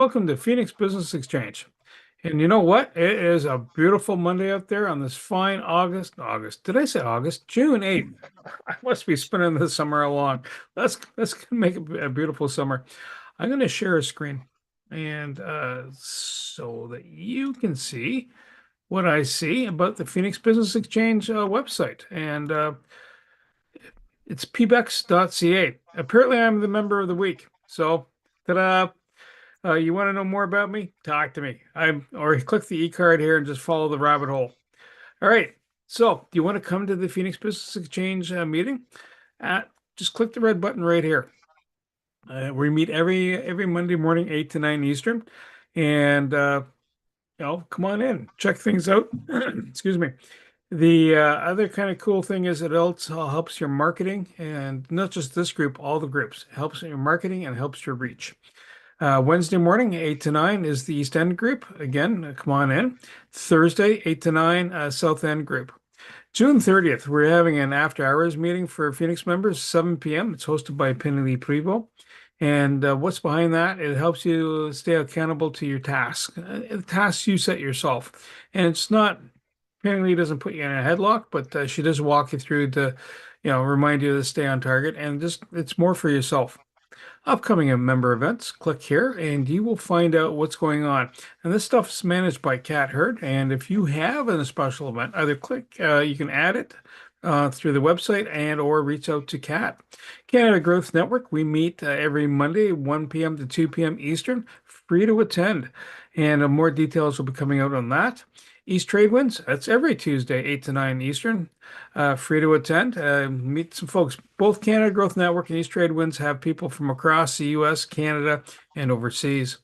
Welcome to Phoenix Business Exchange. And you know what? It is a beautiful Monday out there on this fine August. Did I say August? June 8th. I must be spinning the summer along. Let's make it a beautiful summer. I'm going to share a screen and so that you can see what I see about the Phoenix Business Exchange website. And it's pbex.ca. Apparently, I'm the member of the week. So, ta-da! You want to know more about me? Talk to me. Or click the e-card here and just follow the rabbit hole. All right. So, do you want to come to the Phoenix Business Exchange meeting? Just click the red button right here. We meet every Monday morning, 8 to 9 Eastern, and come on in, check things out. Excuse me. The other kind of cool thing is it also helps your marketing, and not just this group, all the groups. It helps your marketing and helps your reach. Wednesday morning, 8 to 9 is the East End group. Again, come on in. Thursday, 8 to 9, South End group. June 30th, we're having an after hours meeting for Phoenix members, 7 p.m. It's hosted by Penny Lee Prevo. And what's behind that? It helps you stay accountable to your tasks, tasks you set yourself. And it's not, Penny Lee doesn't put you in a headlock, but she does walk you through to, remind you to stay on target. And just, it's more for yourself. Upcoming member events, click here and you will find out what's going on. And this stuff is managed by Cat Herd. And if you have a special event, either you can add it through the website and or reach out to Cat. Canada Growth Network, we meet every Monday, 1 p.m. to 2 p.m. Eastern, free to attend. And more details will be coming out on that. East Trade Winds, that's every Tuesday, 8 to 9 Eastern. Free to attend. Meet some folks. Both Canada Growth Network and East Trade Winds have people from across the U.S., Canada, and overseas.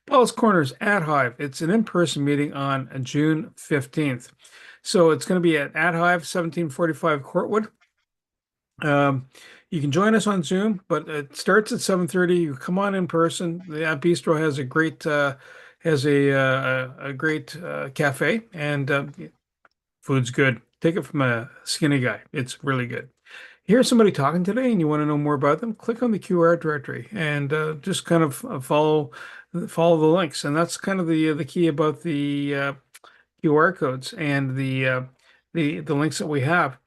Paul's Corners at Hive. It's an in-person meeting on June 15th. So it's going to be at Hive, 1745 Courtwood. You can join us on Zoom, but it starts at 7:30. You come on in person. The Bistro has a great cafe, and food's good. Take it from a skinny guy. It's really good. Here's somebody talking today, and you want to know more about them, click on the QR directory and just kind of follow the links. And that's kind of the key about the QR codes and the links that we have.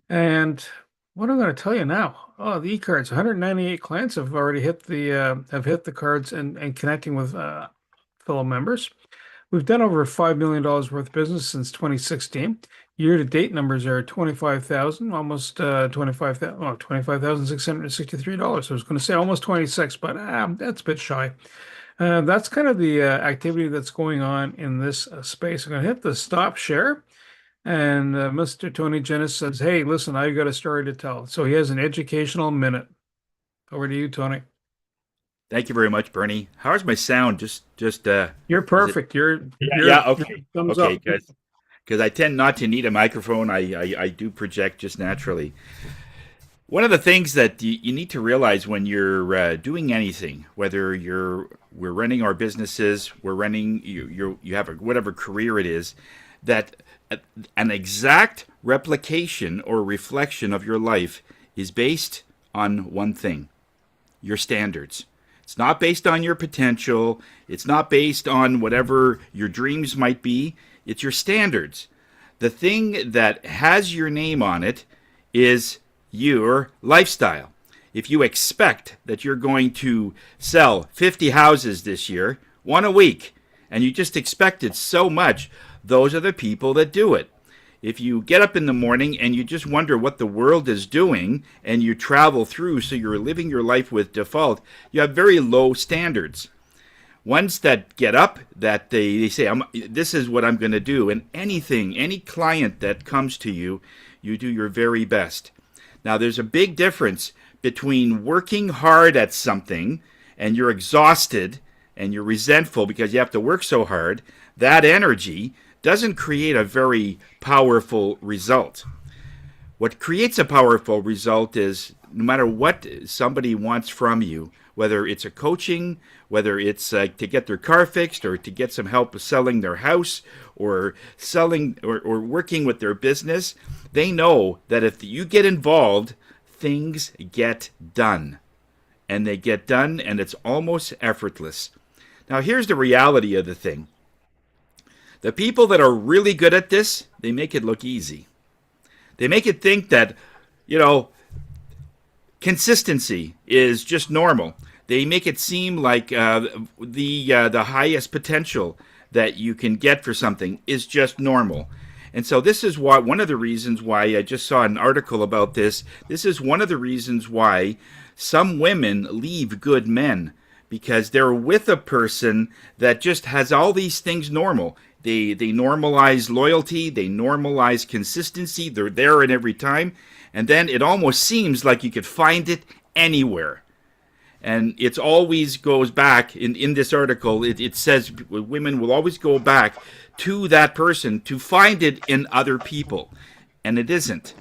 And what I'm going to tell you now, the e-cards, 198 clients have already hit the cards and connecting with fellow members. We've done over $5 million worth of business since 2016. Year-to-date numbers are 25,000, almost $25,663. I was going to say almost 26, but that's a bit shy. That's kind of the activity that's going on in this space. I'm going to hit the stop share. And Mr. Tony Jennis says, hey, listen, I've got a story to tell. So he has an educational minute. Over to you, Tony. Thank you very much, Bernie. How's my sound? You're Is it? perfect. Yeah. You're Okay. thumbs Okay. up. Because I tend not to need a microphone. I do project just naturally. One of the things that you need to realize when you're doing anything, whether we're running our businesses, we're running you have whatever career it is, that an exact replication or reflection of your life is based on one thing: your standards. It's not based on your potential. It's not based on whatever your dreams might be. It's your standards. The thing that has your name on it is your lifestyle. If you expect that you're going to sell 50 houses this year, one a week, and you just expect it so much, those are the people that do it. If you get up in the morning and you just wonder what the world is doing and you travel through so you're living your life with default, you have very low standards. Ones that get up, that they say, this is what I'm going to do. And any client that comes to you, you do your very best. Now, there's a big difference between working hard at something and you're exhausted and you're resentful because you have to work so hard. That energy doesn't create a very powerful result. What creates a powerful result is no matter what somebody wants from you, whether it's a coaching, whether it's to get their car fixed or to get some help selling their house or selling or working with their business, they know that if you get involved, things get done. And they get done and it's almost effortless. Now, here's the reality of the thing: the people that are really good at this, they make it look easy. They make it think that, you know, consistency is just normal. They make it seem like the highest potential that you can get for something is just normal. And so this is why one of the reasons why I just saw an article about this. This is one of the reasons why some women leave good men, because they're with a person that just has all these things normal. They normalize loyalty, they normalize consistency. They're there in every time, and then it almost seems like you could find it anywhere. And it always goes back in this article. It says women will always go back to that person to find it in other people, and it isn't.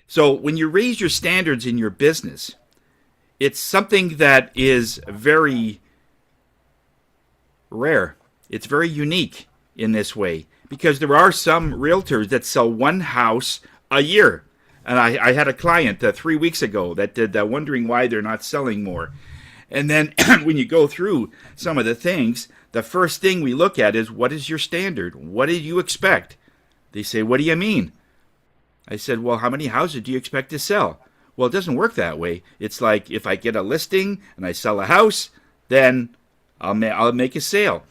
So when you raise your standards in your business, it's something that is very rare. It's very unique in this way, because there are some realtors that sell one house a year. And I had a client 3 weeks ago that did that, wondering why they're not selling more. And then when you go through some of the things, the first thing we look at is, what is your standard? What do you expect? They say, what do you mean? I said, well, how many houses do you expect to sell? Well, it doesn't work that way. It's like, if I get a listing and I sell a house, then I'll make a sale.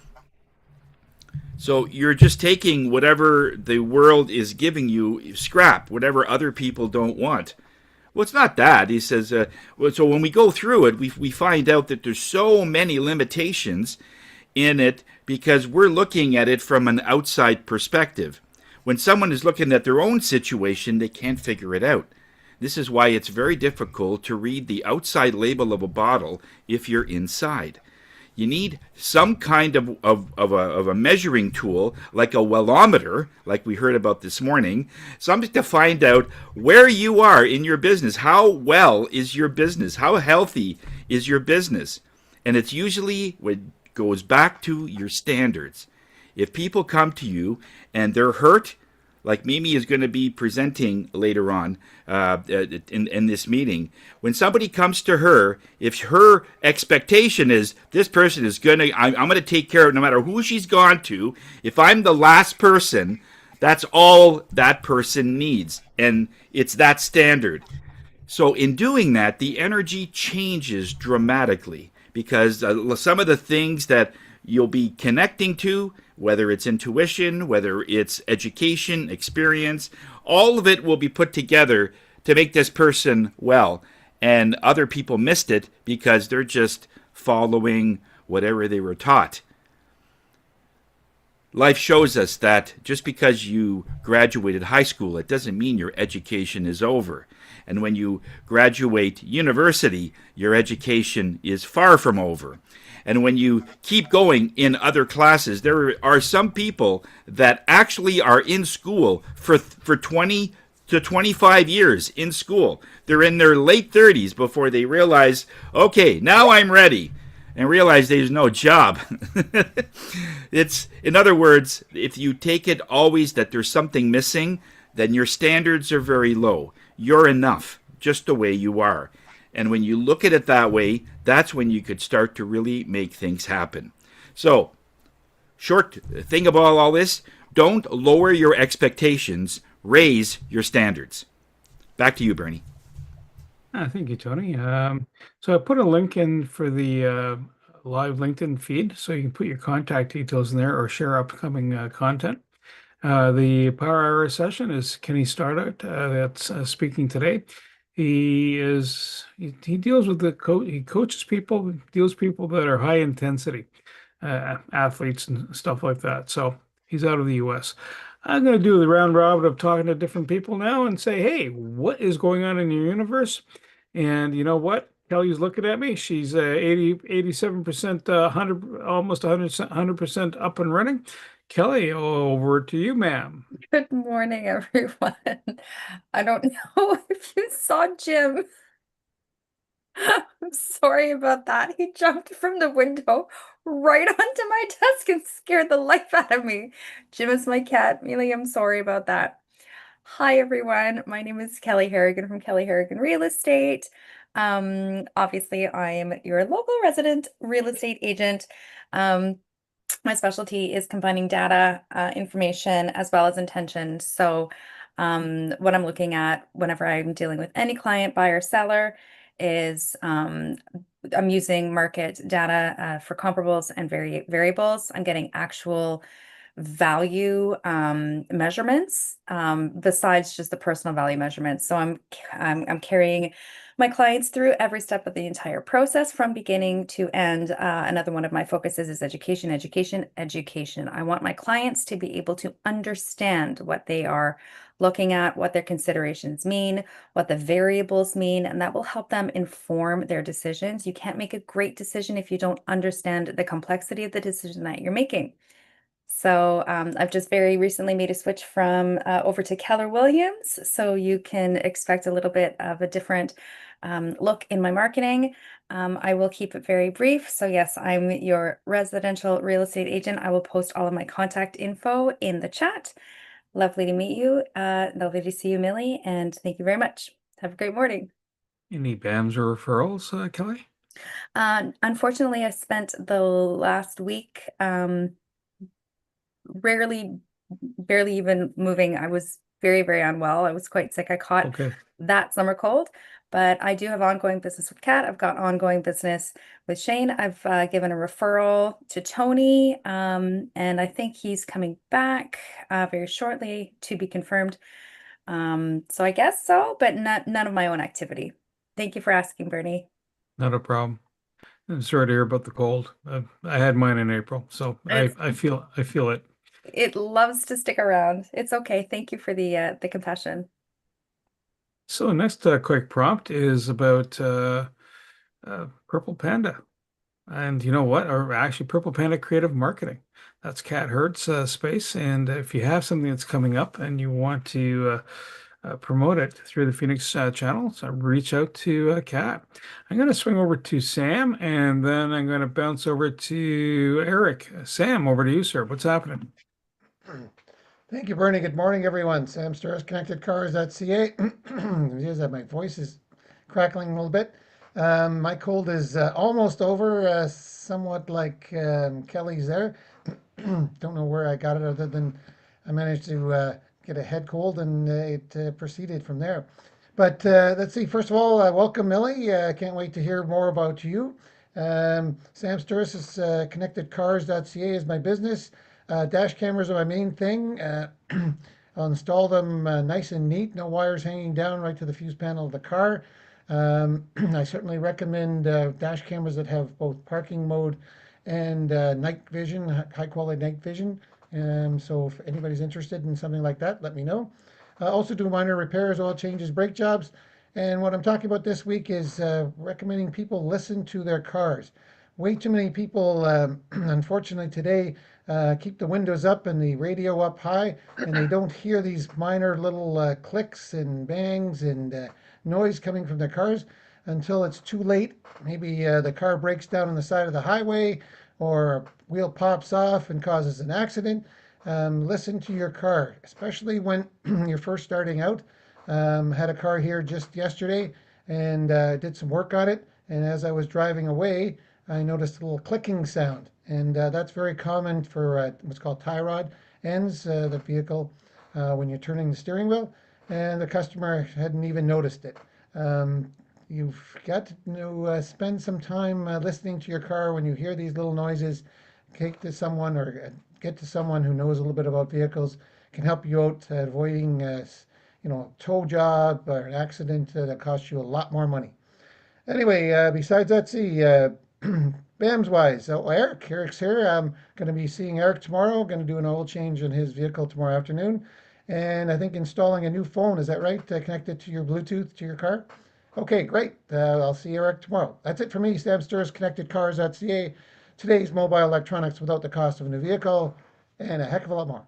So you're just taking whatever the world is giving you, scrap, whatever other people don't want. Well, it's not that. He says, so when we go through it, we find out that there's so many limitations in it, because we're looking at it from an outside perspective. When someone is looking at their own situation, they can't figure it out. This is why it's very difficult to read the outside label of a bottle if you're inside. You need some kind of a measuring tool, like a wellometer, like we heard about this morning, something to find out where you are in your business. How well is your business? How healthy is your business? And it's usually what goes back to your standards. If people come to you and they're hurt, like Mimi is going to be presenting later on in this meeting. When somebody comes to her, if her expectation is, this person is going to, I'm going to take care of it no matter who she's gone to. If I'm the last person, that's all that person needs. And it's that standard. So in doing that, the energy changes dramatically, because some of the things that you'll be connecting to, whether it's intuition, whether it's education, experience, all of it will be put together to make this person well. And other people missed it because they're just following whatever they were taught. Life shows us that just because you graduated high school, it doesn't mean your education is over. And when you graduate university, your education is far from over. And when you keep going in other classes, there are some people that actually are in school for 20 to 25 years in school. They're in their late 30s before they realize, okay, now I'm ready, and realize there's no job. It's, in other words, if you take it always that there's something missing, then your standards are very low. You're enough just the way you are. And when you look at it that way, that's when you could start to really make things happen. So, short thing about all this, don't lower your expectations, raise your standards. Back to you, Bernie. Thank you, Tony. So I put a link in for the live LinkedIn feed, so you can put your contact details in there or share upcoming content. The Power Hour session is Kenny Stardout that's speaking today. He deals with he coaches people, deals with people that are high intensity athletes and stuff like that. So he's out of the U.S. I'm going to do the round robin of talking to different people now and say, hey, what is going on in your universe? And you know what? Kelly's looking at me. She's 87%, 100, almost 100% up and running. Kelly, over to you, ma'am. Good morning, everyone. I don't know if you saw Jim. I'm sorry about that. He jumped from the window right onto my desk and scared the life out of me. Jim is my cat. Mealy, I'm sorry about that. Hi, everyone. My name is Kelly Harrigan from Kelly Harrigan Real Estate. Obviously, I am your local resident real estate agent. Um, my specialty is combining data, information, as well as intention. So, what I'm looking at whenever I'm dealing with any client, buyer, seller, is I'm using market data for comparables and variables. I'm getting actual value measurements besides just the personal value measurements. So I'm carrying my clients through every step of the entire process from beginning to end. Another one of my focuses is education, education, education. I want my clients to be able to understand what they are looking at, what their considerations mean, what the variables mean, and that will help them inform their decisions. You can't make a great decision if you don't understand the complexity of the decision that you're making. So I've just very recently made a switch from over to Keller Williams. So you can expect a little bit of a different look in my marketing. I will keep it very brief. So yes, I'm your residential real estate agent. I will post all of my contact info in the chat. Lovely to meet you. Lovely to see you, Millie. And thank you very much. Have a great morning. Any BAMs or referrals, Kelly? Unfortunately, I spent the last week rarely, barely even moving. I was very, very unwell. I was quite sick. I caught Okay. that summer cold, but I do have ongoing business with Kat. I've got ongoing business with Shane. I've given a referral to Tony, and I think he's coming back very shortly to be confirmed. So I guess so, but none of my own activity. Thank you for asking, Bernie. Not a problem. I'm sorry to hear about the cold. I had mine in April, so It's I feel it. it loves to stick around. It's okay. Thank you for the compassion. So next quick prompt is about Purple Panda. And you know what? Or actually, Purple Panda Creative Marketing. That's Kat Hurt's space. And if you have something that's coming up and you want to promote it through the Phoenix channel, so reach out to Kat. I'm going to swing over to Sam, and then I'm going to bounce over to Eric. Sam, over to you, sir. What's happening? Thank you, Bernie. Good morning, everyone. Sam Sturris, ConnectedCars.ca. Here's that my voice is crackling a little bit. My cold is almost over, somewhat like Kelly's there. Don't know where I got it other than I managed to get a head cold and it proceeded from there. But let's see. First of all, welcome, Millie. Can't wait to hear more about you. Sam Sturris is ConnectedCars.ca is my business. Dash cameras are my main thing. I'll install them nice and neat, no wires hanging down right to the fuse panel of the car. I certainly recommend dash cameras that have both parking mode and night vision, high quality night vision. So if anybody's interested in something like that, let me know. I also do minor repairs, oil changes, brake jobs. And what I'm talking about this week is recommending people listen to their cars. Way too many people, unfortunately today, keep the windows up and the radio up high, and they don't hear these minor little clicks and bangs and noise coming from their cars until it's too late. Maybe the car breaks down on the side of the highway, or a wheel pops off and causes an accident. Listen to your car, especially when you're first starting out. Had a car here just yesterday and did some work on it. And as I was driving away, I noticed a little clicking sound. And that's very common for what's called tie rod ends, the vehicle, when you're turning the steering wheel. And the customer hadn't even noticed it. You've got to spend some time listening to your car when you hear these little noises. Take to someone or get to someone who knows a little bit about vehicles, can help you out avoiding tow job or an accident that costs you a lot more money. Anyway, besides that, see, BAMS wise, Eric's here. I'm going to be seeing Eric tomorrow. Going to do an oil change in his vehicle tomorrow afternoon. And I think installing a new phone, is that right? Connected to your Bluetooth to your car? Okay, great. I'll see Eric tomorrow. That's it for me, Sam Sturris, ConnectedCars.ca. Today's mobile electronics without the cost of a new vehicle, and a heck of a lot more.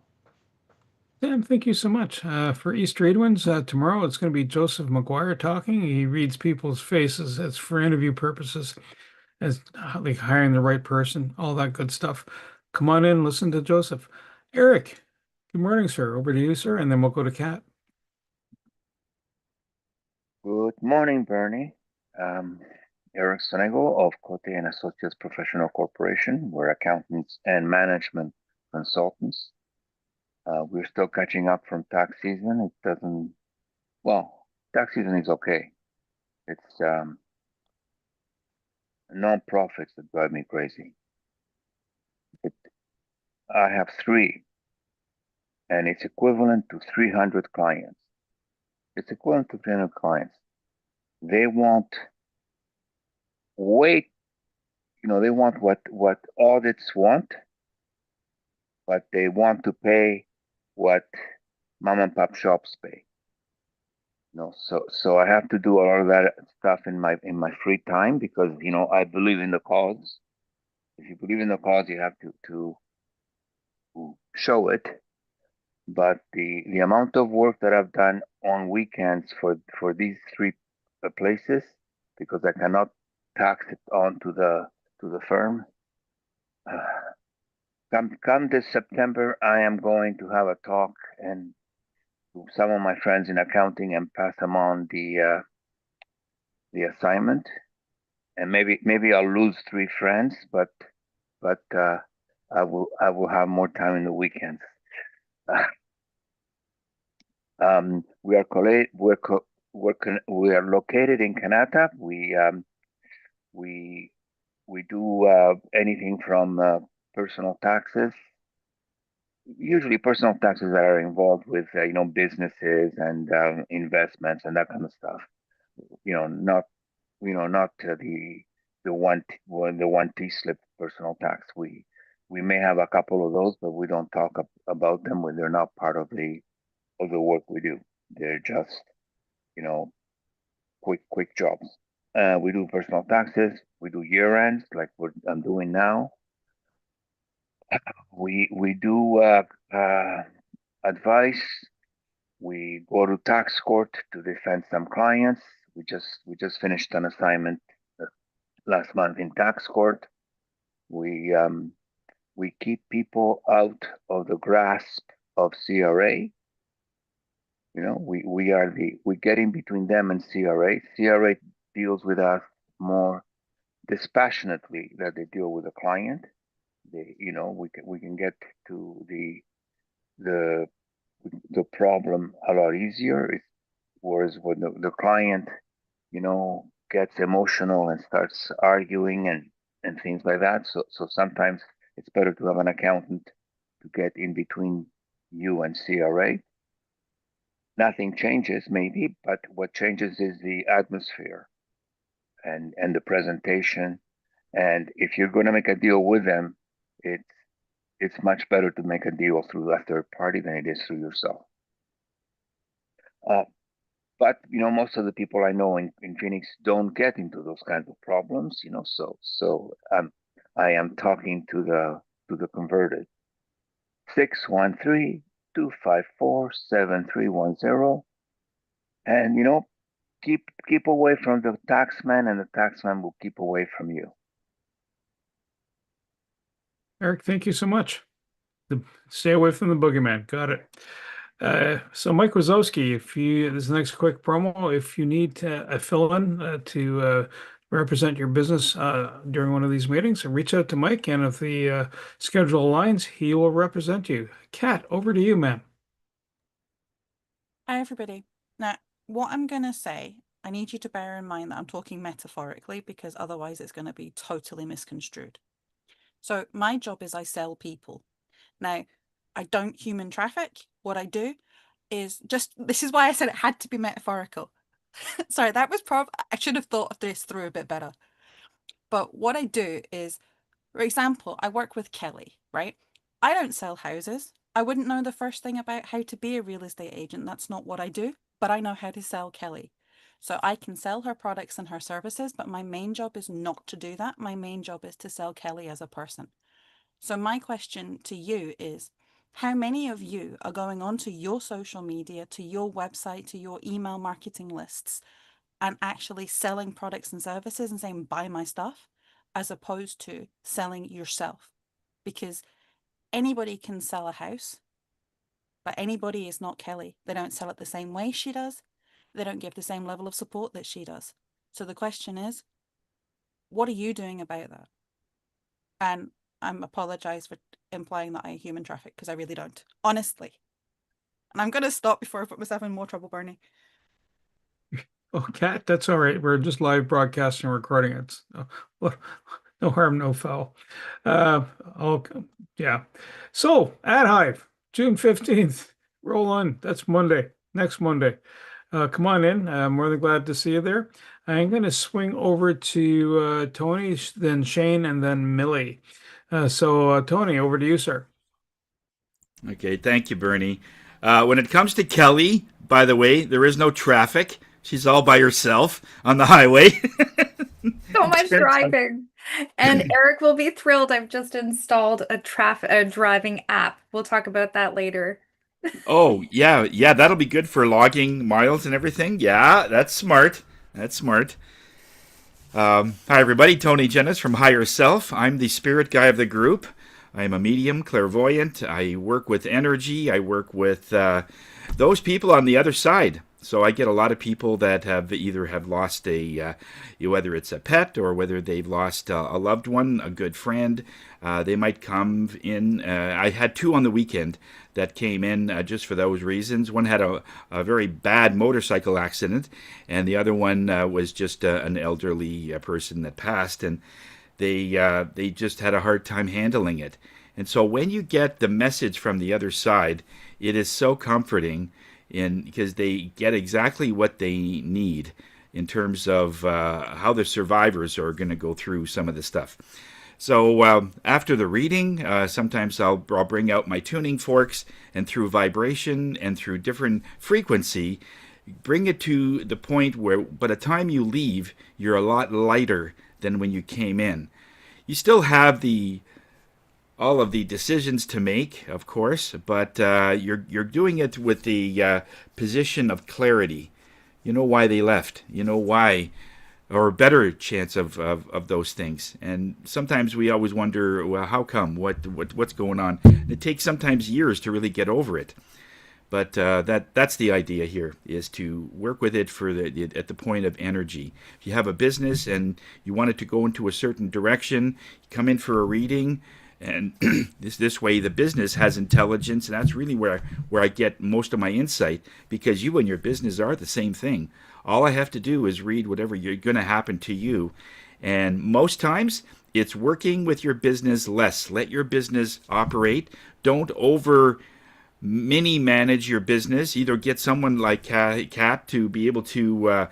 Sam, thank you so much. For East Reedwinds, tomorrow it's going to be Joseph McGuire talking. He reads people's faces. It's for interview purposes, as like hiring the right person, all that good stuff. Come on in, listen to Joseph. Eric, good morning, sir. Over to you, sir, and then we'll go to Kat. Good morning, Bernie. Um, Eric Sonego of Cote and Associates Professional Corporation. We're accountants and management consultants. We're still catching up from tax season. It doesn't, well, tax season is okay. It's non-profits that drive me crazy. It, I have three, and it's equivalent to 300 clients. It's equivalent to 300 clients. They want way, they want what audits want, but they want to pay what mom and pop shops pay. So I have to do a lot of that stuff in my free time because I believe in the cause. If you believe in the cause, you have to show it. But the amount of work that I've done on weekends for these three places, because I cannot tax it on to the firm. Come this September, I am going to have a talk and to some of my friends in accounting and pass them on the assignment. And maybe I'll lose three friends, but I will have more time in the weekends. We are located in Canada. We do anything from personal taxes, usually personal taxes that are involved with businesses and investments and that kind of stuff. Not the one T slip personal tax. We may have a couple of those, but we don't talk about them when they're not part of the work we do. They're just quick jobs. We do personal taxes. We do year ends like what I'm doing now. We do advice. We go to tax court to defend some clients. We just finished an assignment last month in tax court. We keep people out of the grasp of CRA. We get in between them and CRA. CRA deals with us more dispassionately than they deal with the client. We can get to the problem a lot easier. Whereas when the client, gets emotional and starts arguing and things like that. So sometimes it's better to have an accountant to get in between you and CRA. Nothing changes maybe, but what changes is the atmosphere and the presentation. And if you're going to make a deal with them, it's much better to make a deal through a third party than it is through yourself. But most of the people I know in Phoenix don't get into those kinds of problems. So I am talking to the converted. 613-254-7310, and keep away from the taxman, and the taxman will keep away from you. Eric, thank you so much. Stay away from the boogeyman. Got it. So Mike Wazowski, this is the next quick promo. If you need a fill-in to represent your business during one of these meetings, reach out to Mike, and if the schedule aligns, he will represent you. Kat, over to you, ma'am. Hi, everybody. Now, what I'm going to say, I need you to bear in mind that I'm talking metaphorically because otherwise it's going to be totally misconstrued. So my job is I sell people. Now, I don't human traffic. What I do is this is why I said it had to be metaphorical. Sorry, that was I should have thought of this through a bit better. But what I do is, for example, I work with Kelly, right? I don't sell houses. I wouldn't know the first thing about how to be a real estate agent. That's not what I do, but I know how to sell Kelly. So I can sell her products and her services, but my main job is not to do that. My main job is to sell Kelly as a person. So my question to you is, how many of you are going onto your social media, to your website, to your email marketing lists, and actually selling products and services and saying, buy my stuff, as opposed to selling yourself? Because anybody can sell a house, but anybody is not Kelly. They don't sell it the same way she does. They don't give the same level of support that she does. So the question is, what are you doing about that? And I'm apologize for implying that I human traffic, because I really don't, honestly. And I'm going to stop before I put myself in more trouble, Bernie. Oh, Kat, that's all right. We're just live broadcasting and recording it. So, no harm, no foul. Oh, yeah. So, Ad Hive, June 15th. Roll on. That's Monday, next Monday. Come on in. I'm more than glad to see you there. I'm going to swing over to Tony, then Shane, and then Millie. Tony, over to you, sir. Okay, thank you, Bernie. When it comes to Kelly, by the way, there is no traffic. She's all by herself on the highway. So much driving. And Eric will be thrilled. I've just installed a driving app. We'll talk about that later. Oh, yeah, that'll be good for logging miles and everything. Yeah, that's smart. That's smart. Hi, everybody. Tony Jennis from Higher Self. I'm the spirit guy of the group. I'm a medium, clairvoyant. I work with energy. I work with those people on the other side. So I get a lot of people that have either have lost whether it's a pet or whether they've lost a loved one, a good friend. They might come in. I had 2 on the weekend that came in just for those reasons. One had a very bad motorcycle accident, and the other one was just an elderly person that passed, and they just had a hard time handling it. And so when you get the message from the other side, it is so comforting, because they get exactly what they need in terms of how the survivors are going to go through some of the stuff. So after the reading, sometimes I'll bring out my tuning forks, and through vibration and through different frequency, bring it to the point where by the time you leave, you're a lot lighter than when you came in. You still have all of the decisions to make, of course, but you're doing it with the position of clarity. You know why they left. You know why, or a better chance of those things. And sometimes we always wonder, well, how come? What's going on? It takes sometimes years to really get over it. But that's the idea here, is to work with it at the point of energy. If you have a business and you want it to go into a certain direction, come in for a reading. And this way the business has intelligence, and that's really where I get most of my insight, because you and your business are the same thing. All I have to do is read whatever you're going to happen to you, and most times it's working with your business less. Let your business operate. Don't over mini manage your business. Either get someone like Kat to be able to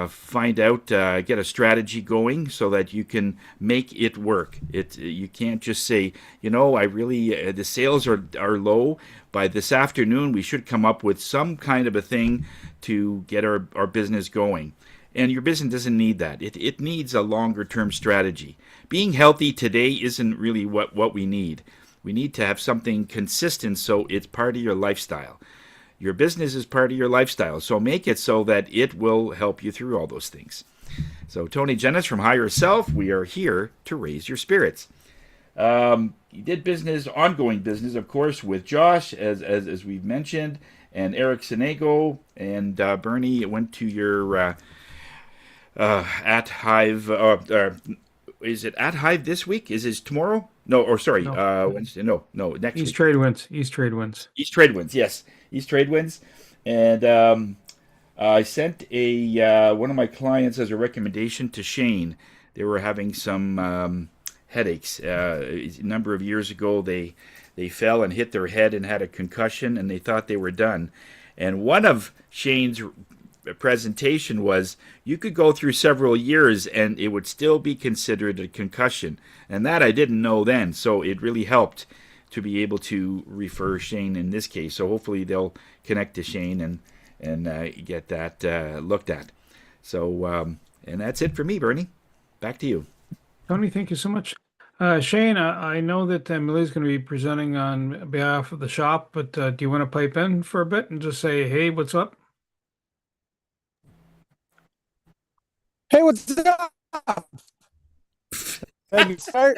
find out, get a strategy going so that you can make it work. You can't just say, I really, the sales are low. By this afternoon, we should come up with some kind of a thing to get our business going. And your business doesn't need that. It needs a longer term strategy. Being healthy today isn't really what we need. We need to have something consistent so it's part of your lifestyle. Your business is part of your lifestyle, so make it so that it will help you through all those things. So Tony Jennis from Higher Self, we are here to raise your spirits. You did ongoing business, of course, with Josh, as we've mentioned, and Eric Sinego, and Bernie went to your at Hive. Is it at Hive this week? Is it tomorrow? No, or sorry, No. Wednesday. No, next week. East Trade Winds. East Trade Winds. East Trade Winds, yes. East Trade Winds. And I sent one of my clients as a recommendation to Shane. They were having some headaches. A number of years ago, they fell and hit their head and had a concussion, and they thought they were done. And one of Shane's presentation was, you could go through several years and it would still be considered a concussion. And that I didn't know then, so it really helped to be able to refer Shane in this case. So hopefully they'll connect to Shane and get that looked at. So, and that's it for me, Bernie. Back to you. Tony, thank you so much. Shane, I know that Millie's going to be presenting on behalf of the shop, but do you want to pipe in for a bit and just say, hey, what's up? Hey, what's up? Can you start?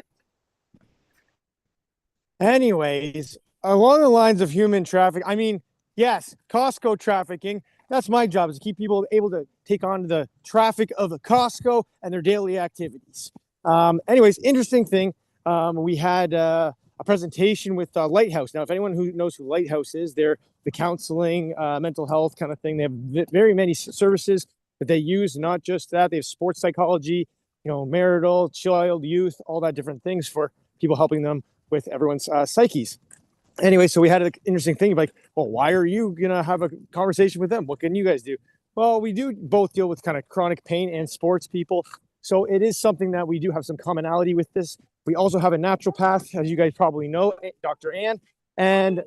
Anyways, along the lines of human traffic, I mean, yes, Costco trafficking, that's my job, is to keep people able to take on the traffic of the Costco and their daily activities. Anyways, interesting thing. We had a presentation with Lighthouse. Now, if anyone who knows who Lighthouse is, they're the counseling, mental health kind of thing. They have very many services that they use. Not just that, they have sports psychology, marital, child, youth, all that different things for people, helping them with everyone's psyches. Anyway, so we had an interesting thing like, well, why are you going to have a conversation with them? What can you guys do? Well, we do both deal with kind of chronic pain and sports people. So it is something that we do have some commonality with this. We also have a naturopath, as you guys probably know, Dr. Ann. And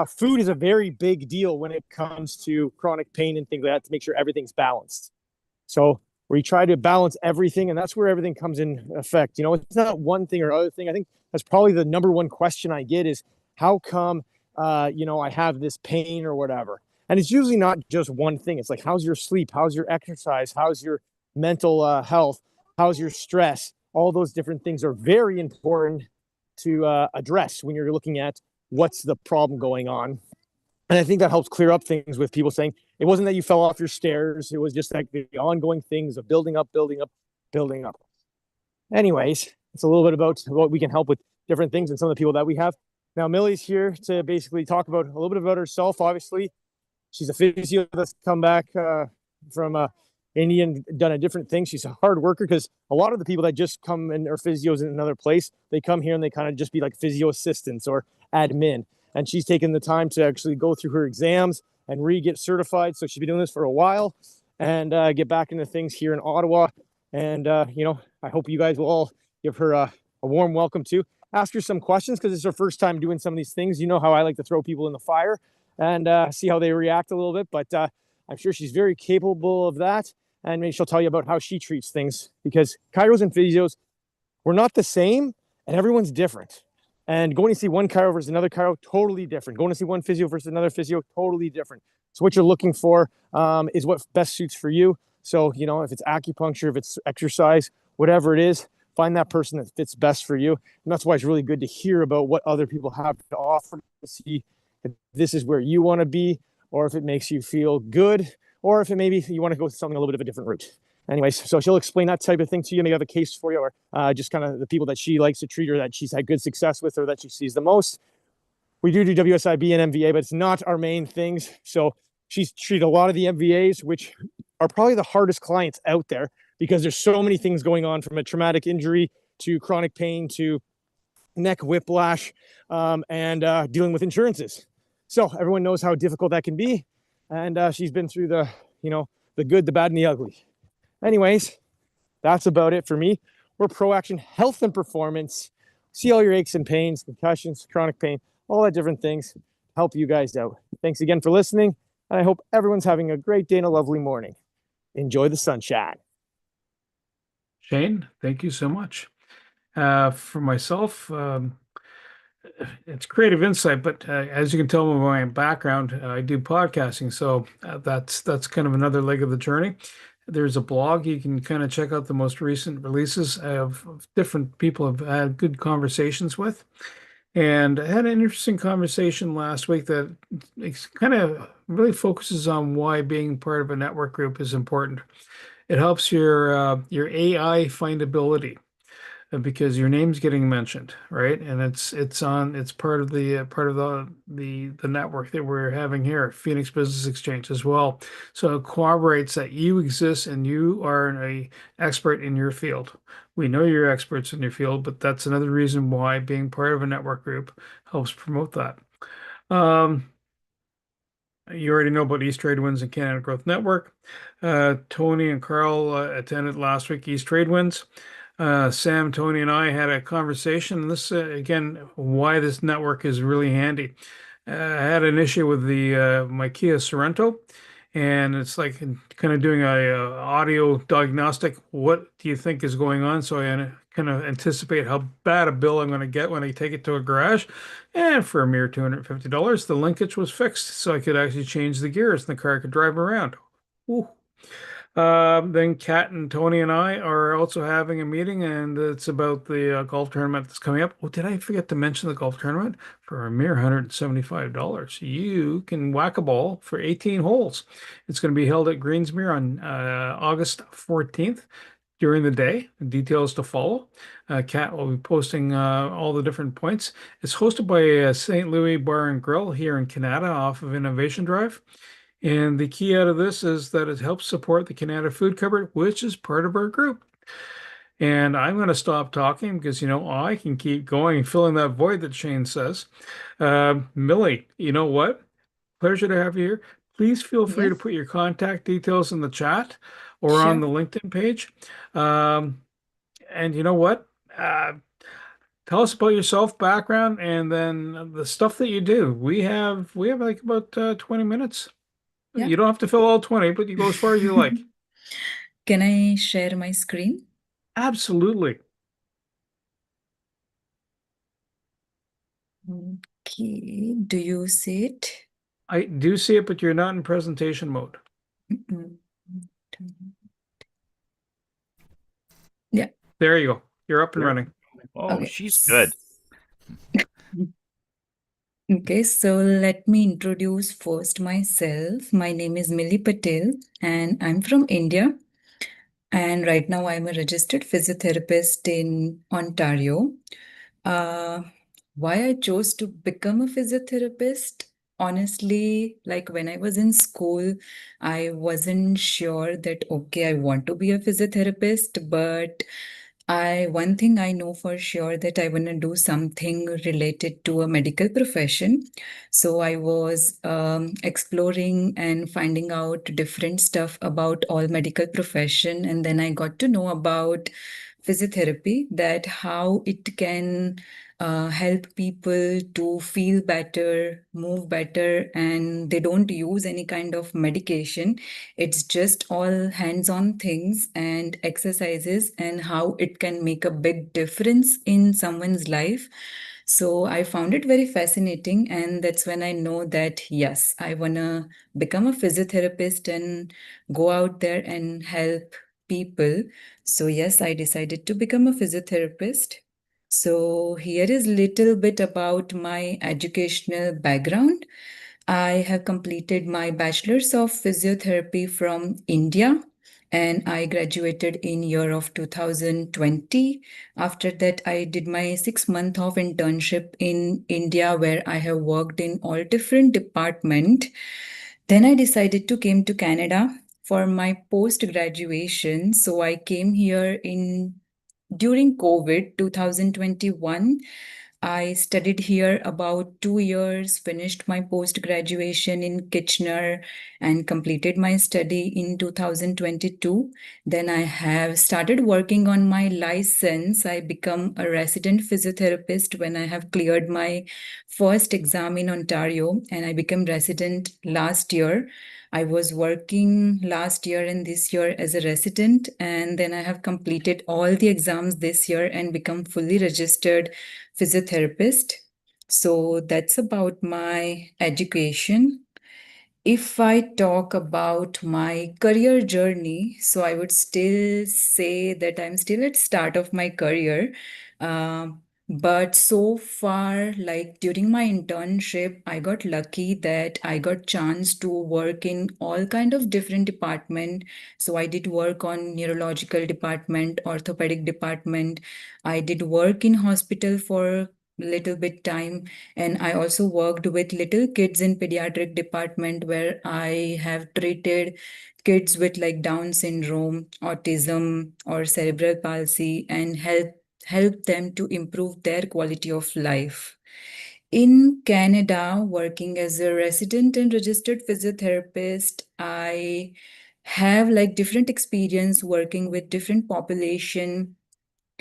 food is a very big deal when it comes to chronic pain and things like that, to make sure everything's balanced. So we try to balance everything, and that's where everything comes in effect. It's not one thing or other thing. I think that's probably the number one question I get is, how come, I have this pain or whatever? And it's usually not just one thing. It's like, how's your sleep? How's your exercise? How's your mental health? How's your stress? All those different things are very important to address when you're looking at what's the problem going on. And I think that helps clear up things with people saying, it wasn't that you fell off your stairs. It was just like the ongoing things of building up. Anyways, it's a little bit about what we can help with different things and some of the people that we have. Now, Millie's here to basically talk about a little bit about herself. Obviously, she's a physio that's come back from India and done a different thing. She's a hard worker, because a lot of the people that just come and are physios in another place, they come here and they kind of just be like physio assistants or admin. And she's taken the time to actually go through her exams and get certified. So she's been doing this for a while and get back into things here in Ottawa. And, I hope you guys will all give her a warm welcome too. Ask her some questions, because it's her first time doing some of these things. You know how I like to throw people in the fire and see how they react a little bit. But I'm sure she's very capable of that. And maybe she'll tell you about how she treats things, because chiros and physios, we're not the same, and everyone's different. And going to see one chiro versus another chiro, totally different. Going to see one physio versus another physio, totally different. So what you're looking for is what best suits for you. So, if it's acupuncture, if it's exercise, whatever it is, find that person that fits best for you. And that's why it's really good to hear about what other people have to offer, to see if this is where you want to be, or if it makes you feel good, or if it maybe you want to go with something a little bit of a different route. Anyways, so she'll explain that type of thing to you. Maybe have a case for you, or just kind of the people that she likes to treat, or that she's had good success with, or that she sees the most. We do WSIB and MVA, but it's not our main things. So she's treated a lot of the MVAs, which are probably the hardest clients out there, because there's so many things going on, from a traumatic injury to chronic pain to neck whiplash, and dealing with insurances. So everyone knows how difficult that can be. And she's been through the good, the bad, and the ugly. Anyways, that's about it for me. We're ProAction Health and Performance. See all your aches and pains, concussions, chronic pain, all that different things to help you guys out. Thanks again for listening. And I hope everyone's having a great day and a lovely morning. Enjoy the sunshine. Shane, thank you so much. For myself, it's creative insight, but as you can tell by my background, I do podcasting. So that's kind of another leg of the journey. There's a blog. You can kind of check out the most recent releases of different people I've had good conversations with. And I had an interesting conversation last week that kind of really focuses on why being part of a network group is important. It helps your AI findability, because your name's getting mentioned, right? And it's part of the network that we're having here, Phoenix Business Exchange as well. So it corroborates that you exist and you are an expert in your field. We know you're experts in your field, but that's another reason why being part of a network group helps promote that. You already know about East Trade Winds and Canada Growth Network. Tony and Carl attended last week East Trade Winds. Sam, Tony, and I had a conversation. This again, why this network is really handy. I had an issue with the my Kia Sorento, and it's like kind of doing a audio diagnostic. What do you think is going on? So I kind of anticipate how bad a bill I'm going to get when I take it to a garage. And for a mere $250, the linkage was fixed, so I could actually change the gears and the car could drive around. Ooh. Then Kat and Tony and I are also having a meeting, and it's about the golf tournament that's coming up. Oh, did I forget to mention the golf tournament? For a mere $175, you can whack a ball for 18 holes. It's going to be held at Greensmere on August 14th during the day. Details to follow. Kat will be posting all the different points. It's hosted by St. Louis Bar and Grill here in Canada off of Innovation Drive. And the key out of this is that it helps support the Canada Food Cupboard, which is part of our group. And I'm going to stop talking because, I can keep going, filling that void that Shane says. Millie, you know what? Pleasure to have you here. Please feel free to Yes, put your contact details in the chat or on sure. the LinkedIn page. And you know what? Tell us about yourself, background, and then the stuff that you do. We have like about 20 minutes. Yeah. You don't have to fill all 20, but you go as far as you like. Can I share my screen? Absolutely. Okay. Do you see it? I do see it, but you're not in presentation mode. Mm-mm. Yeah. There you go. You're up and There. running. Oh, Okay. she's good. Okay, so let me introduce first myself. My name is Millie Patel and I'm from India. And right now I'm a registered physiotherapist in Ontario. Uh, why I chose to become a physiotherapist? Honestly, like when I was in school, I wasn't sure that, okay, I want to be a physiotherapist, but one thing I know for sure that I want to do something related to a medical profession. So I was exploring and finding out different stuff about all medical profession, and then I got to know about physiotherapy, that how it can help people to feel better, move better, and they don't use any kind of medication. It's just all hands-on things and exercises, and how it can make a big difference in someone's life. So I found it very fascinating, and that's when I know that yes, I want to become a physiotherapist and go out there and help people. So yes, I decided to become a physiotherapist. So here is little bit about my educational background. I have completed my bachelor's of physiotherapy from India, and I graduated in year of 2020. After that, I did my 6 month of internship in India, where I have worked in all different department. Then I decided to came to Canada for my post graduation. So I came here in during COVID 2021. I studied here about 2 years, finished my post graduation in Kitchener, and completed my study in 2022. Then I have started working on my license. I become a resident physiotherapist when I have cleared my first exam in Ontario, and I became resident last year. I was working last year and this year as a resident, and then I have completed all the exams this year and become fully registered physiotherapist. So that's about my education. If I talk about my career journey, so I would still say that I'm still at start of my career. But so far, like during my internship, I got lucky that I got chance to work in all kind of different department. So I did work on neurological department, orthopedic department. I did work in hospital for little bit time, and I also worked with little kids in pediatric department, where I have treated kids with like Down syndrome, autism, or cerebral palsy, and help them to improve their quality of life. In Canada, working as a resident and registered physiotherapist, I have like different experience working with different population.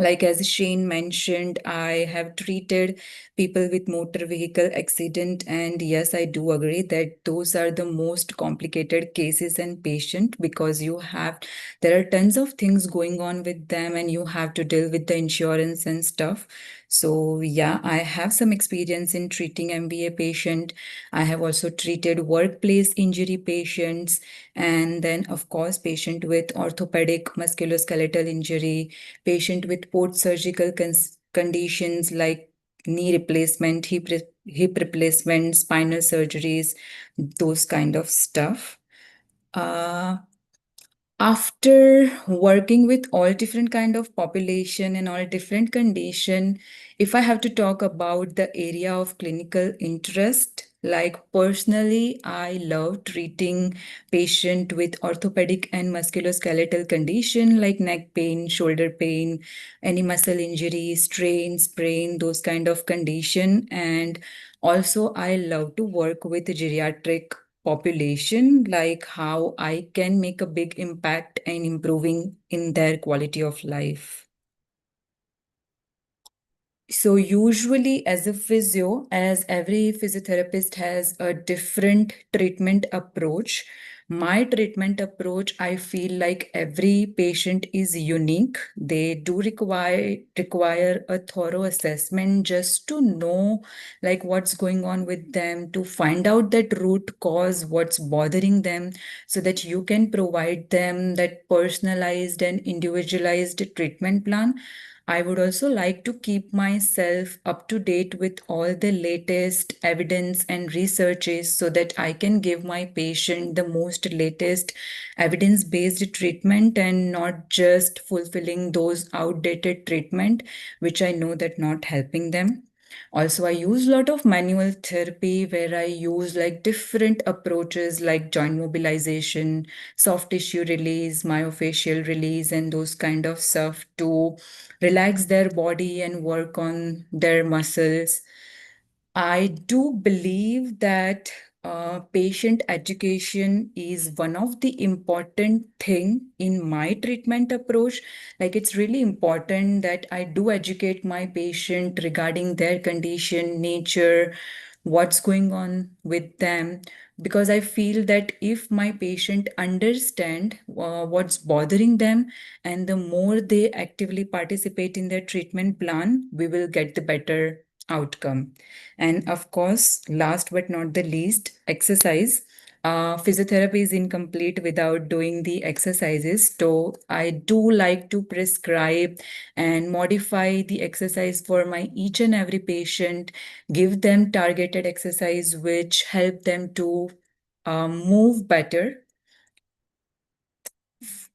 Like as Shane mentioned, I have treated people with motor vehicle accident, and yes, I do agree that those are the most complicated cases and patient, because there are tons of things going on with them, and you have to deal with the insurance and stuff. So yeah, I have some experience in treating MBA patient. I have also treated workplace injury patients, and then of course patient with orthopedic musculoskeletal injury, patient with post-surgical conditions like knee replacement, hip replacement, spinal surgeries, those kind of stuff. Uh, After working with all different kind of population and all different condition, if I have to talk about the area of clinical interest, like personally I love treating patient with orthopedic and musculoskeletal condition like neck pain, shoulder pain, any muscle injury, strain, sprain, those kind of condition. And also I love to work with geriatric population, like how I can make a big impact and improving in their quality of life. So usually as a physio, as every physiotherapist has a different treatment approach, my treatment approach, I feel like every patient is unique. They do require a thorough assessment just to know like what's going on with them, to find out that root cause, what's bothering them, so that you can provide them that personalized and individualized treatment plan. I would also like to keep myself up to date with all the latest evidence and researches so that I can give my patient the most latest evidence-based treatment and not just fulfilling those outdated treatment, which I know that not helping them. Also, I use a lot of manual therapy where I use like different approaches like joint mobilization, soft tissue release, myofascial release, and those kind of stuff to relax their body and work on their muscles. I do believe that patient education is one of the important thing in my treatment approach. Like it's really important that I do educate my patient regarding their condition, nature, what's going on with them, because I feel that if my patient understand what's bothering them, and the more they actively participate in their treatment plan, we will get the better outcome. And of course, last but not the least, exercise. Physiotherapy is incomplete without doing the exercises. So I do like to prescribe and modify the exercise for my each and every patient, give them targeted exercise which help them to move better.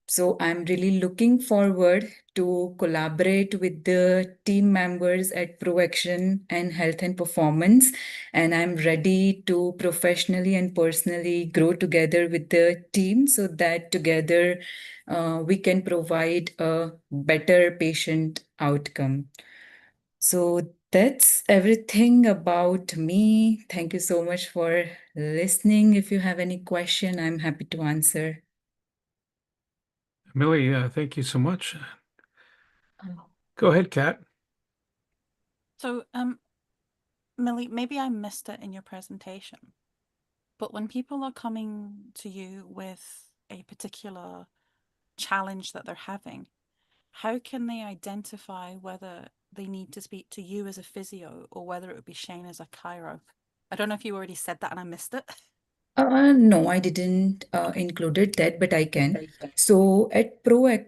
So I'm really looking forward to collaborate with the team members at ProAction and Health and Performance. And I'm ready to professionally and personally grow together with the team so that together we can provide a better patient outcome. So that's everything about me. Thank you so much for listening. If you have any question, I'm happy to answer. Millie, thank you so much. Go ahead, Kat. So, Millie, maybe I missed it in your presentation, but when people are coming to you with a particular challenge that they're having, how can they identify whether they need to speak to you as a physio or whether it would be Shane as a chiro? I don't know if you already said that and I missed it. No, I didn't included that, but I can. So at ProAction,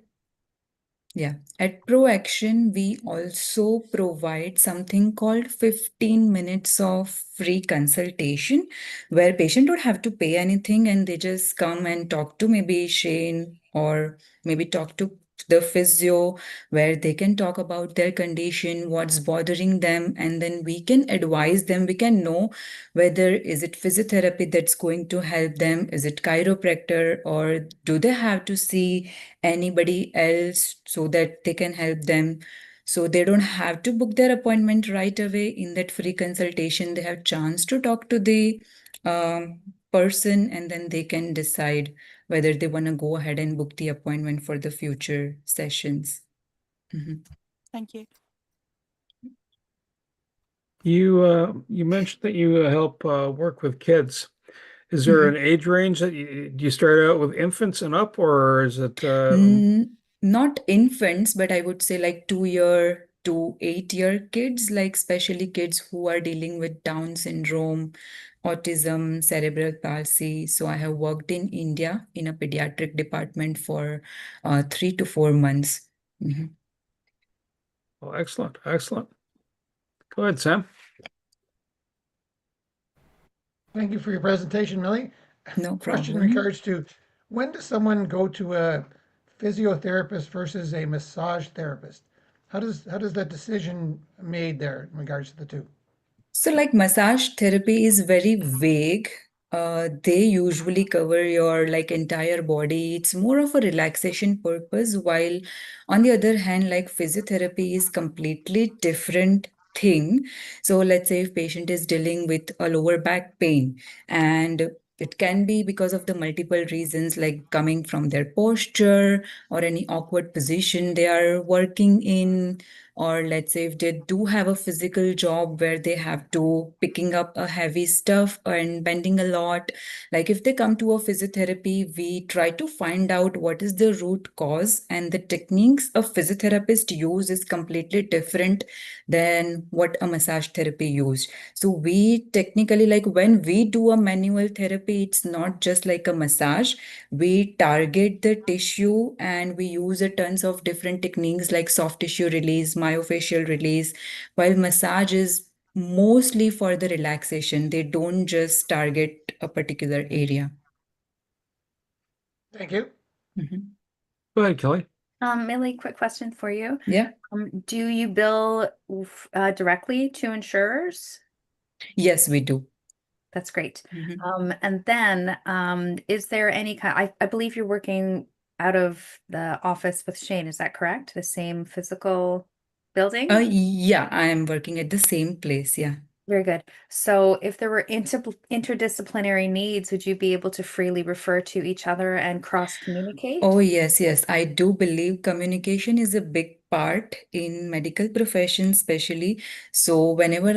we also provide something called 15 minutes of free consultation where patient don't have to pay anything and they just come and talk to maybe Shane or maybe talk to the physio, where they can talk about their condition, what's bothering them, and then we can advise them. We can know whether is it physiotherapy that's going to help them, is it chiropractor, or do they have to see anybody else so that they can help them. So they don't have to book their appointment right away. In that free consultation, they have chance to talk to the person, and then they can decide whether they want to go ahead and book the appointment for the future sessions. Thank you. You mentioned that you help work with kids. Is there an age range that do you start out with infants and up, or is it Not infants, but I would say like 2 year to 8-year kids, like especially kids who are dealing with Down syndrome, autism, cerebral palsy. So I have worked in India in a pediatric department for 3 to 4 months. Mhm. Well, excellent, excellent. Go ahead, Sam. Thank you for your presentation, Millie. No Question in problem. regards to when does someone go to a physiotherapist versus a massage therapist? How does that decision made there in regards to the two? So, like massage therapy is very vague. They usually cover your like entire body. It's more of a relaxation purpose, while on the other hand, like physiotherapy is completely different thing. So let's say if patient is dealing with a lower back pain, and it can be because of the multiple reasons like coming from their posture or any awkward position they are working in, or let's say if they do have a physical job where they have to picking up a heavy stuff and bending a lot. Like if they come to a physiotherapy, we try to find out what is the root cause, and the techniques a physiotherapist use is completely different than what a massage therapy used. So we technically, like when we do a manual therapy, it's not just like a massage. We target the tissue and we use a tons of different techniques like soft tissue release, myofascial release, while massage is mostly for the relaxation. They don't just target a particular area. Thank you. Mhm. Go ahead, Kelly. Millie, quick question for you. Yeah. Do you bill directly to insurers? Yes, we do. That's great. Mhm. And then is there any kind, I believe you're working out of the office with Shane, is that correct? The same physical building? Yeah, I am working at the same place. Yeah. Very good. So if there were interdisciplinary needs, would you be able to freely refer to each other and cross communicate? Oh, yes, yes. I do believe communication is a big part in medical profession, especially. So whenever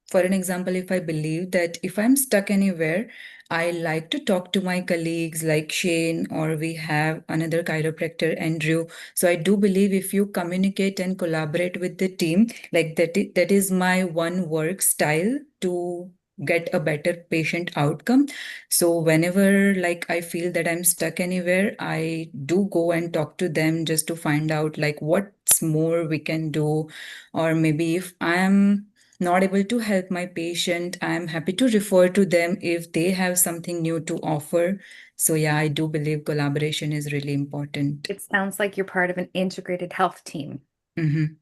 for an example, if I believe that if I'm stuck anywhere, I like to talk to my colleagues like Shane, or we have another chiropractor, Andrew. So I do believe if you communicate and collaborate with the team, like that is my one work style to get a better patient outcome. So whenever like I feel that I'm stuck anywhere, I do go and talk to them just to find out like what's more we can do. Or maybe if I'm not able to help my patient, I'm happy to refer to them if they have something new to offer. So yeah, I do believe collaboration is really important. It sounds like you're part of an integrated health team. Mm-hmm.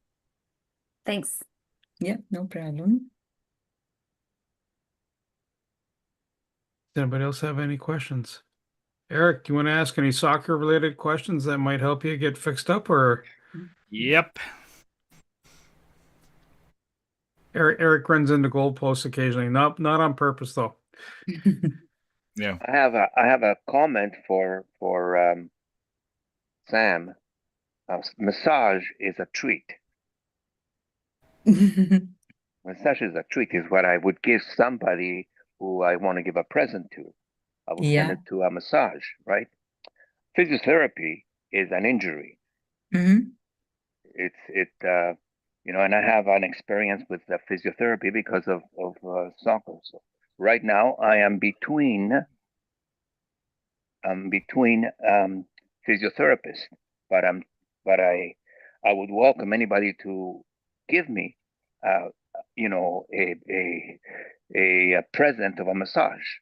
Thanks. Yeah, no problem. Does anybody else have any questions? Eric, do you want to ask any soccer related questions that might help you get fixed up, or Yep. Eric runs into goalposts occasionally, not on purpose though. Yeah. I have a comment for Sam. Massage is a treat. Massage is a treat. Is what I would give somebody who I want to give a present to. I will send Yeah. it to a massage, right? Physiotherapy is an injury. Mm-hmm. And I have an experience with the physiotherapy because of soccer. So right now I am between physiotherapists, but I would welcome anybody to give me, you know, a present of a massage.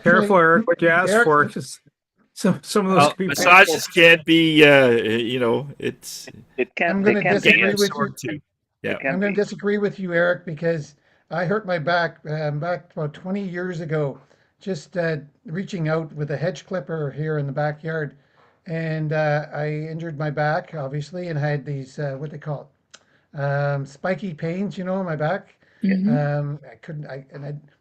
Careful, Actually, Eric, what you ask Eric, for, 'cause some of those Well, can be massages painful. can't be, it's It can I'm they going to can be, disagree yes, with sword you. too. they Yeah. can I'm going be. to disagree with you, Eric, because I hurt my back back about 20 years ago, just reaching out with a hedge clipper here in the backyard. And I injured my back, obviously, and had these, what they call it, spiky pains, in my back. Yes. I couldn't,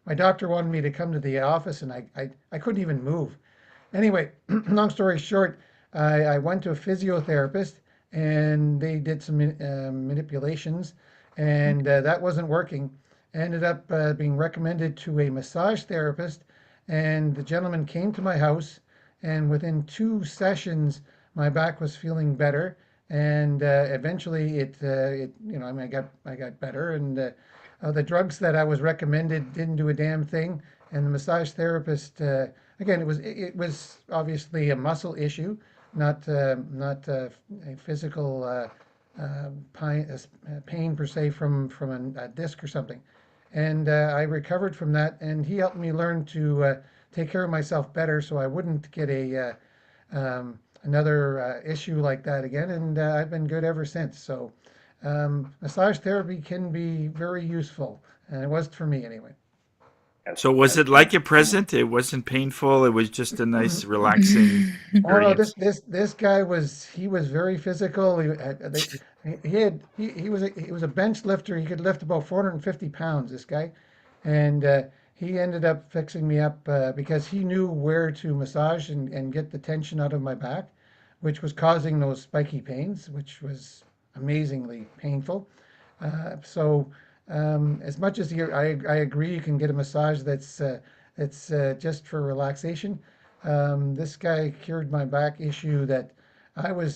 my doctor wanted me to come to the office, and I couldn't even move. Anyway, long story short, I went to a physiotherapist and they did some manipulations, and that wasn't working. Ended up being recommended to a massage therapist, and the gentleman came to my house and within 2 sessions, my back was feeling better. And eventually, I mean, I got better, and the drugs that I was recommended didn't do a damn thing. And the massage therapist, again, it was obviously a muscle issue, not a physical pain per se from a disc or something. And I recovered from that, and he helped me learn to take care of myself better, so I wouldn't get another issue like that again. And I've been good ever since. So massage therapy can be very useful, and it was for me anyway. So was it like a present? It wasn't painful. It was just a nice, relaxing Oh no, experience. this guy was he was very physical. He was a bench lifter. He could lift about 450 pounds. This guy, and he ended up fixing me up because he knew where to massage and get the tension out of my back, which was causing those spiky pains, which was amazingly painful. As much as I agree, you can get a massage that's just for relaxation. This guy cured my back issue that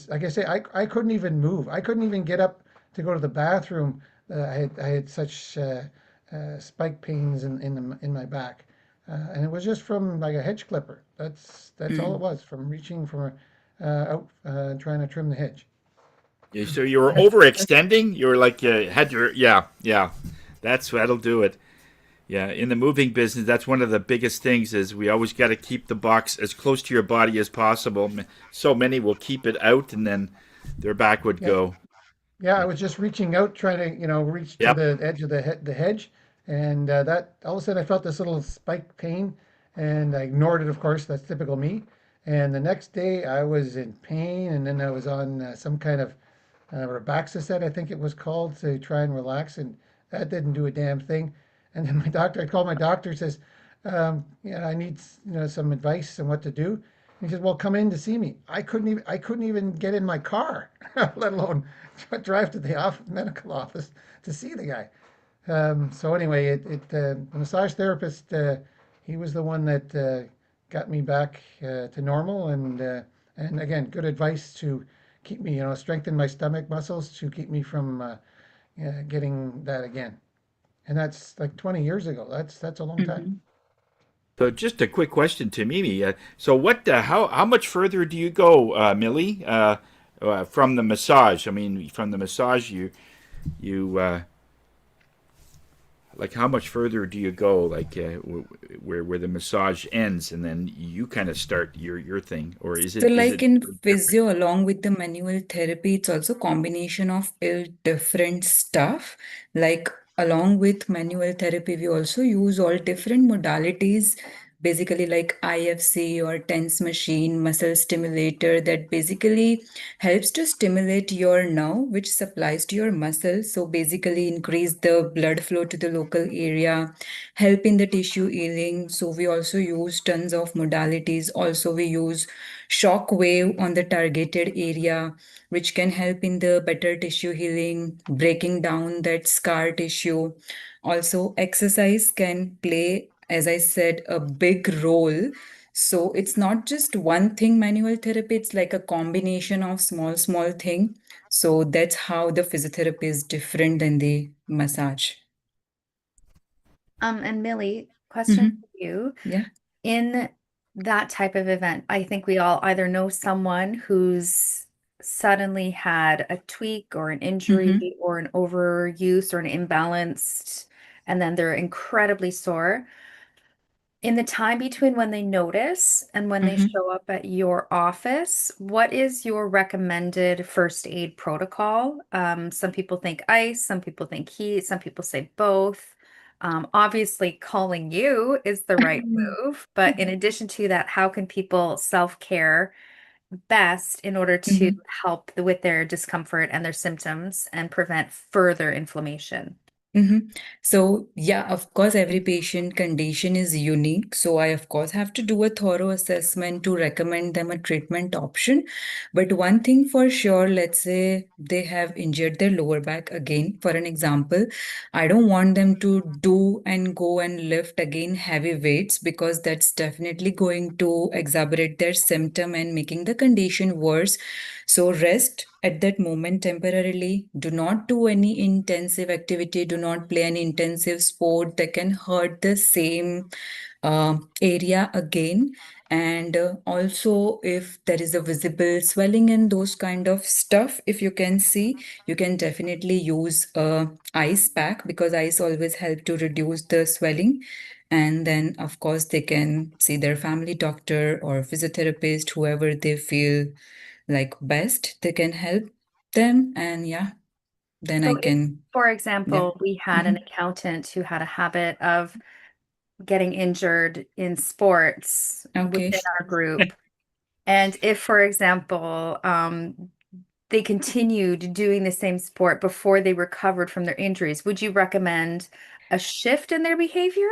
like I say, I couldn't even move. I couldn't even get up to go to the bathroom. I had such spike pains in my back, and it was just from like a hedge clipper. That's all it was from reaching from out trying to trim the hedge. So you were overextending. You were like you had your yeah. That'll do it. Yeah, in the moving business, that's one of the biggest things is we always got to keep the box as close to your body as possible. So many will keep it out and then their back would Yeah. go. Yeah, I was just reaching out, trying to, reach to Yep. the edge of the hedge, and that all of a sudden I felt this little spike pain, and I ignored it. Of course, that's typical me. And the next day I was in pain, and then I was on some kind of Robaxacet, I think it was called, to try and relax, and that didn't do a damn thing. And then I called my doctor, says, I need some advice on what to do. He said, "Well, come in to see me." I couldn't even get in my car, let alone drive to the medical office to see the guy. So anyway, the massage therapist, he was the one that got me back to normal, and again, good advice to keep me, strengthen my stomach muscles to keep me from getting that again. And that's like 20 years ago. That's a long time. So just a quick question to Mimi. So how much further do you go, Millie, from the massage? I mean, from the massage, you like how much further do you go? Like where the massage ends, and then you kind of start your thing, or is So it like in different? physio, along with the manual therapy, it's also combination of different stuff. Like along with manual therapy, we also use all different modalities, basically like IFC or TENS machine, muscle stimulator that basically helps to stimulate your nerve, which supplies to your muscle. So basically increase the blood flow to the local area, help in the tissue healing. So we also use tons of modalities. Also, we use shock wave on the targeted area, which can help in the better tissue healing, breaking down that scar tissue. Also, exercise can play, as I said, a big role. So it's not just one thing, manual therapy, it's like a combination of small thing. So that's how the physiotherapy is different than the massage. And Millie, question for you. Yeah. In that type of event, I think we all either know someone who's suddenly had a tweak or an injury or an overuse or an imbalanced, and then they're incredibly sore. In the time between when they notice and when they show up at your office, what is your recommended first aid protocol? Some people think ice, some people think heat, some people say both. Obviously, calling you is the right move, but in addition to that, how can people self-care best in order to help with their discomfort and their symptoms and prevent further inflammation? So, yeah, of course, every patient condition is unique. So, I, of course, have to do a thorough assessment to recommend them a treatment option. But one thing for sure, let's say they have injured their lower back again, for an example, I don't want them to do and go and lift again heavy weights because that's definitely going to exacerbate their symptom and making the condition worse. So rest at that moment temporarily. Do not do any intensive activity. Do not play any intensive sport that can hurt the same area again. And also, if there is a visible swelling and those kind of stuff, if you can see, you can definitely use a ice pack because ice always help to reduce the swelling. And then, of course, they can see their family doctor or physiotherapist, whoever they feel like best, they can help them. And yeah, then So I if, can, for yeah. example, we had an accountant who had a habit of getting injured in sports Okay. within our group, and if, for example, they continued doing the same sport before they recovered from their injuries, would you recommend a shift in their behavior?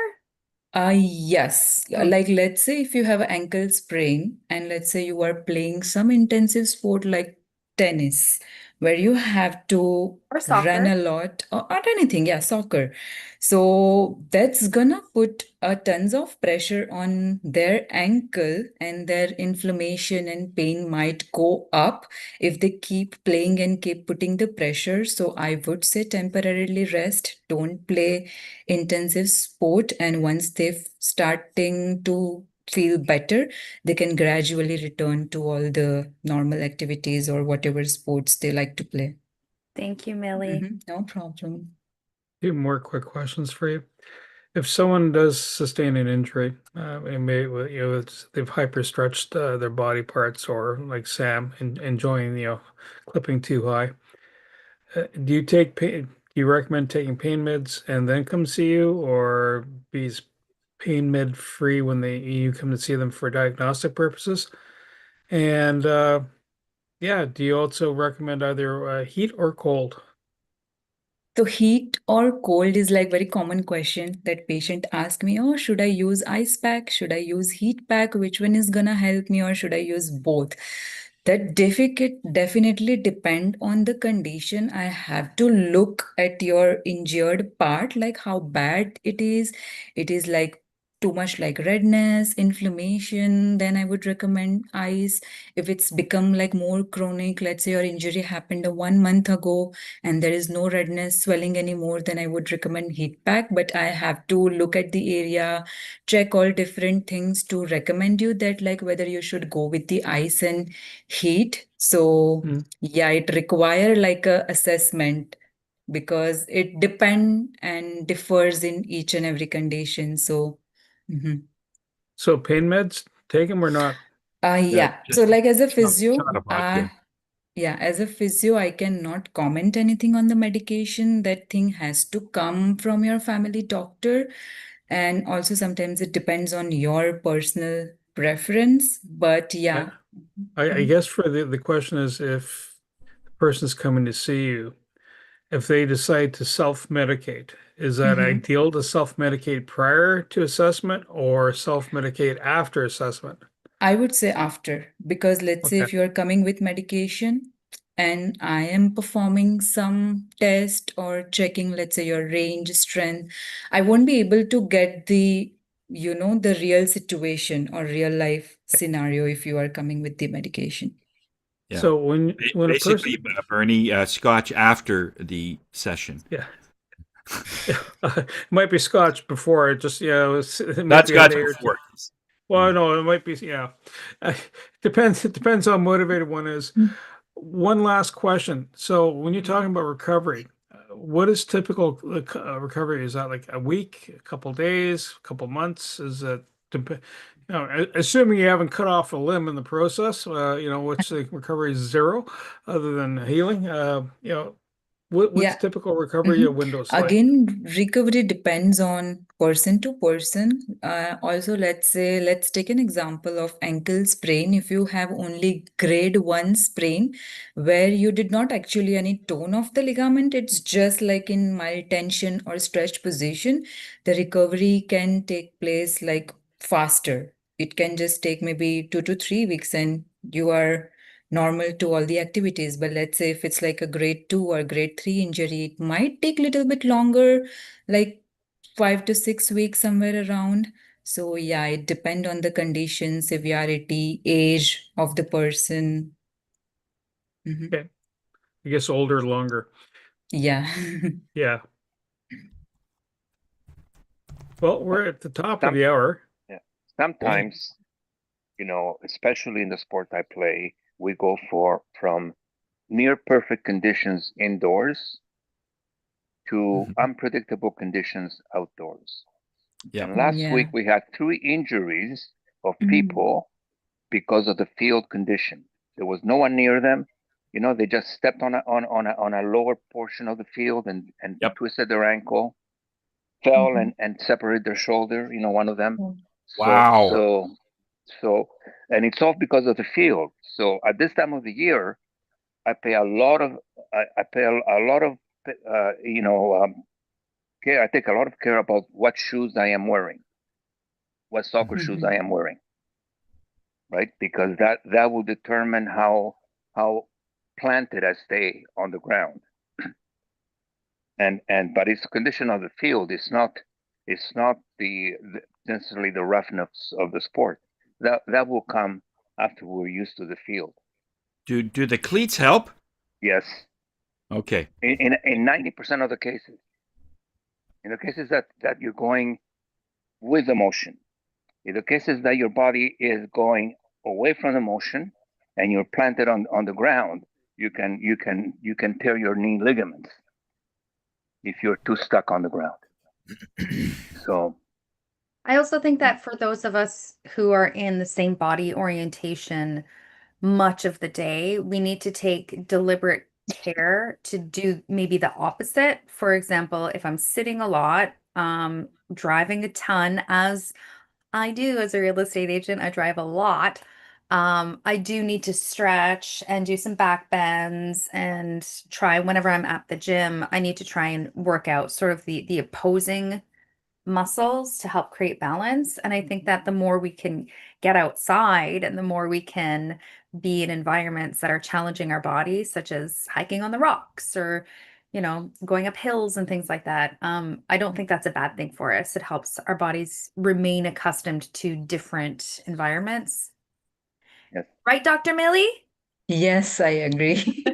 Yes. Like, let's say if you have an ankle sprain, and let's say you are playing some intensive sport like tennis, where you have to Or run soccer? a lot or anything, yeah, soccer. So that's gonna put tons of pressure on their ankle, and their inflammation and pain might go up if they keep playing and keep putting the pressure. So I would say temporarily rest, don't play intensive sport, and once they've starting to feel better, they can gradually return to all the normal activities or whatever sports they like to play. Thank you, Millie. No problem. Few more quick questions for you. If someone does sustain an injury, and they've hyperstretched their body parts, or like Sam, enjoying clipping too high, do you take pain? Do you recommend taking pain meds and then come see you, or be pain med free when you come to see them for diagnostic purposes? And yeah, do you also recommend either heat or cold? So heat or cold is like very common question that patient ask me, oh, should I use ice pack? Should I use heat pack? Which one is gonna help me, or should I use both? That definitely depend on the condition. I have to look at your injured part, like how bad it is. It is like too much like redness, inflammation, then I would recommend ice. If it's become like more chronic, let's say your injury happened 1 month ago and there is no redness, swelling anymore, then I would recommend heat pack. But I have to look at the area, check all different things to recommend you that like whether you should go with the ice and heat. So yeah, it require like a assessment because it depend and differs in each and every condition. So So pain meds, take them or not? yeah. Just So like as a shot physio, of vodka. yeah, as a physio, I cannot comment anything on the medication. That thing has to come from your family doctor. And also sometimes it depends on your personal preference. But I, yeah. I guess for the question is, if the person's coming to see you, if they decide to self-medicate, is that ideal to self-medicate prior to assessment or self-medicate after assessment? I would say after, because let's say Okay. if you are coming with medication and I am performing some test or checking, let's say your range, strength, I won't be able to get the real situation or real life scenario if you are coming with the medication. Yeah. So when a person, Basically, Bernie, scotch after the session. yeah, yeah, it might be scotch before it. Just it might Not be a scotch day or two. before. Well, no, it might be, yeah. Depends. It depends how motivated one is. One last question. So when you're talking about recovery, what is typical recovery? Is that like a week, a couple days, a couple months? Is that assuming you haven't cut off a limb in the process, which the recovery is zero, other than healing. What's Yeah. typical recovery windows like? Again, recovery depends on person to person. Also, let's take an example of ankle sprain. If you have only grade 1 sprain where you did not actually any tone of the ligament, it's just like in mild tension or stretched position, the recovery can take place like faster. It can just take maybe 2 to 3 weeks and you are normal to all the activities. But let's say if it's like a grade 2 or grade 3 injury, it might take a little bit longer, like 5 to 6 weeks, somewhere around. So yeah, it depends on the condition, severity, age of the person. Mhm. Okay. I guess older, longer. Yeah. Yeah. Well, we're at the top of Some, the hour. yeah. Sometimes, especially in the sport I play, we go from near perfect conditions indoors to unpredictable conditions outdoors. Yeah. And last Yeah. week we had 3 injuries of Mhm. people because of the field condition. There was no one near them. They just stepped on a lower portion of the field and Yep. twisted their ankle, fell Mhm. and separated their shoulder. One of them. Oh. Wow. And it's all because of the field. So at this time of the year, I pay a lot of I pay a lot of care. I take a lot of care about what shoes I am wearing, what soccer shoes I Mhm. am wearing, right? Because that will determine how planted I stay on the ground. But it's the condition of the field. It's not necessarily the roughness of the sport. That will come after we're used to the field. Do the cleats help? Yes, Okay. in 90% of the cases. In the cases that you're going with the motion, in the cases that your body is going away from the motion and you're planted on the ground, you can tear your knee ligaments if you're too stuck on the ground. So I also think that for those of us who are in the same body orientation much of the day, we need to take deliberate care to do maybe the opposite. For example, if I'm sitting a lot, driving a ton, as I do as a real estate agent, I drive a lot. I do need to stretch and do some back bends and try whenever I'm at the gym, I need to try and work out sort of the opposing muscles to help create balance. And I think that the more we can get outside and the more we can be in environments that are challenging our bodies, such as hiking on the rocks or, going up hills and things like that. I don't think that's a bad thing for us. It helps our bodies remain accustomed to different environments. yes. Right, Dr. Millie? Yes, I agree.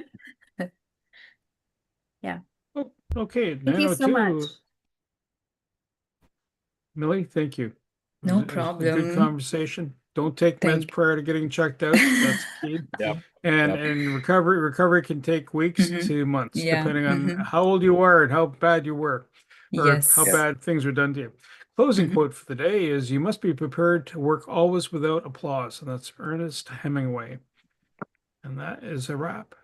Yeah. Oh, okay, Thank you so much. 9:02. Millie, thank you. No It was a good problem. conversation. Don't take meds Thank. prior to getting checked out. That's key. Yep. And Yep. and recovery can take weeks Mhm. to months, Yeah. depending on Mhm. how old you are and how bad you were, or how Yes. bad things were done to you. Closing Mhm. quote for the day is, "You must be prepared to work always without applause," and that's Ernest Hemingway. And that is a wrap.